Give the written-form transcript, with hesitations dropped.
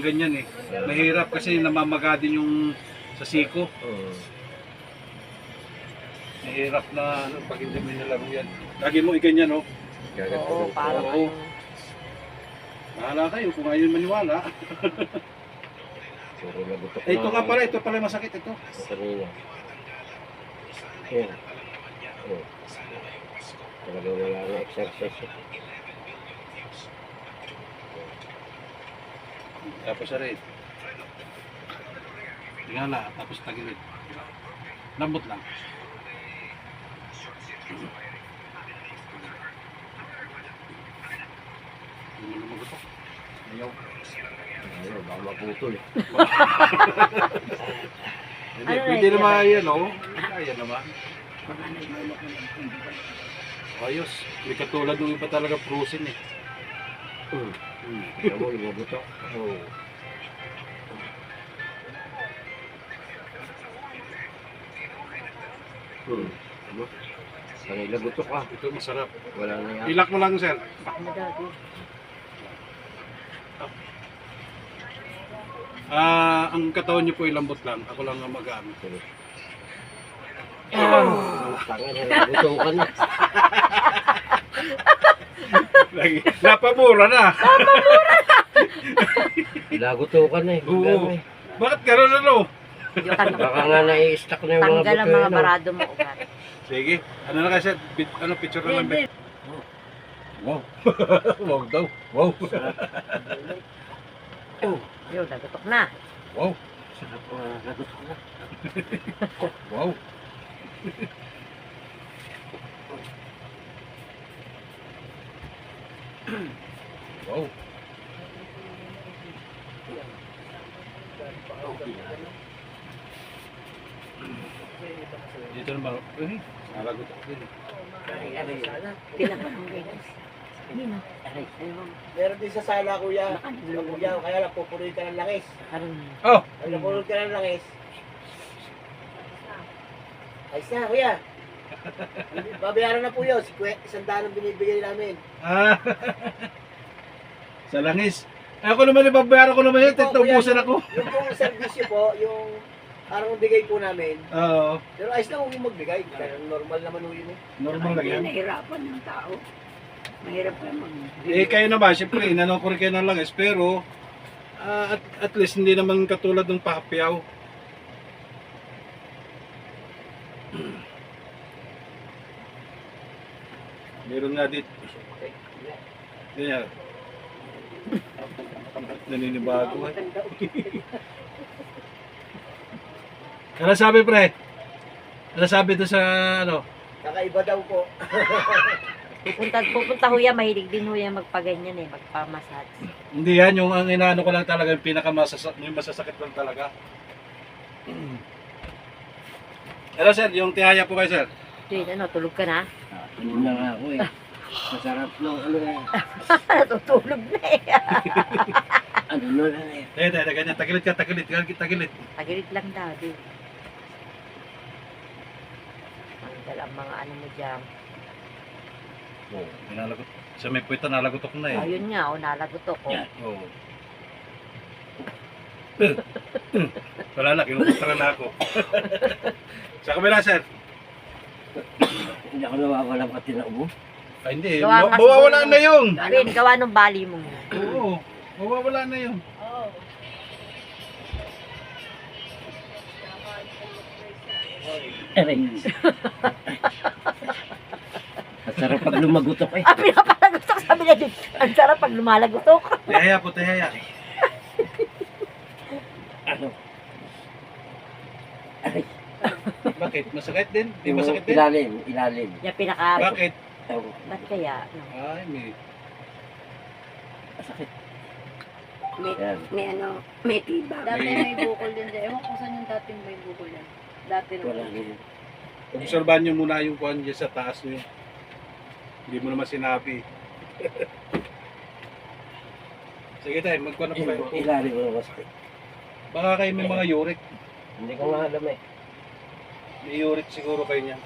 Ganyan eh. Mahirap kasi namamaga din yung sa siko. Mahirap na ano, pag hindi mo nilaro yan. Lagi mo iganyan, no? Oo, parang Oo. Bahala kayo kung ayaw maniwala. Eh, ito nga pala, ito pala masakit ito. Kanina. Yan. Talagang wala na exercise. Tapos rin. Tingala, tapos tagilid. Lambot lang. Hindi mo lumagot ako. Ayaw. Ayaw, baka maputol. Hindi, pwede naman yan, no? Kaya naman. Ayos. May katulad nung iba talaga frozen eh. Ito mo, lumagot ako. Ano? Kanila gutok ka. Ito masarap. Wala na yan. Ilak mo lang, sir. Ang katawan niyo po ay lambot lang. Ako lang ang mag-aamit. Tanga na, gutom ka na. Napamura na. Laguto ka na eh. Oo. Bakit gano'n ano? Baka nga na-i-stack na yung mga Tanggal ang buto mga yun. barado mo. Ugat. Sige. Ano na kasi? Ano, picture na lang. Wow. Wow daw. Wow. Yun, nagutok na. Wow. Sarap laguto ka na. Wow. Wow. Dito naman. Eh, nalagot ako din. Meron din sa sala, kuya. Kuya, kaya lang pupunoy ka ng langis. Oh! Pag napunoy ka ng langis, ayos na, kuya. Babayaran na po yun. 100 ang binibigay namin. Ah. Sa langis. Ako naman ibabayaran ko naman yun. Titubusan ako. Yung pong servisyo po, yung parang bigay po namin. Oo. Pero ayos na kung magbigay. Kaya normal naman po yun eh. Normal lang yan. Nahirapan ng tao. Mahirap naman. Eh kayo naman, siyempre, inanong ko rin kayo ng langis. Pero, at least hindi naman katulad ng pahapiyaw. Meron nga dito. Ganyan. Naninibago eh. Ano sabi pre? Ano sabi doon sa ano? Kakaiba daw po. Pupunta huya, mahilig din huya magpaganyan eh, magpamassage. Hindi yan, yung ang inaano ko lang talaga, yung yung masasakit lang talaga. Hello sir, yung tihaya po kayo sir. Dude, ano, tulog ka na? Ano na nga ako eh. Masarap ng ano eh. Natutulog na eh. Ano na lang eh. Ganyan, tagilid ka, tagilid. Tagilit lang daw, dude. Tanggal ang mga ano mo dyan. Oo, nalagot. Sa may puwita, nalagotok na eh. Ayun nga, nalagutok ko. Oo. Wala na, kinukutra na ako. Sa kabila sir. Hindi ako nawawala pati na ubo. Ay hindi, Gawa nga mawawala siguro na yun. Rin, gawa nung bali mo. Oo, mawawala na yun. Aray. Ang sarap pag lumagutok eh. Pinapalagutok, sabi niya din. Ang sarap pag lumalagutok. Tihaya po, tihaya. Ano? Aray. Bakit? Masakit din? Di masakit din? Ilalim. Yung pinaka... Bakit? Ba't kaya? No? Ay, may... Masakit. May, may ano, may tiba. Dati may bukol din dyan. Ewan ko saan yung dating may bukol yan. Dati Wala rin. din. Obserbahan nyo muna yung kuhan dyan sa taas nyo. Hindi mo naman sinabi. Sige tayo, magkuhan na po kayo. Ilalim mo na masakit. Baka kayo may mga uric. Hindi ko nga alam eh. May uric siguro kayo niyan.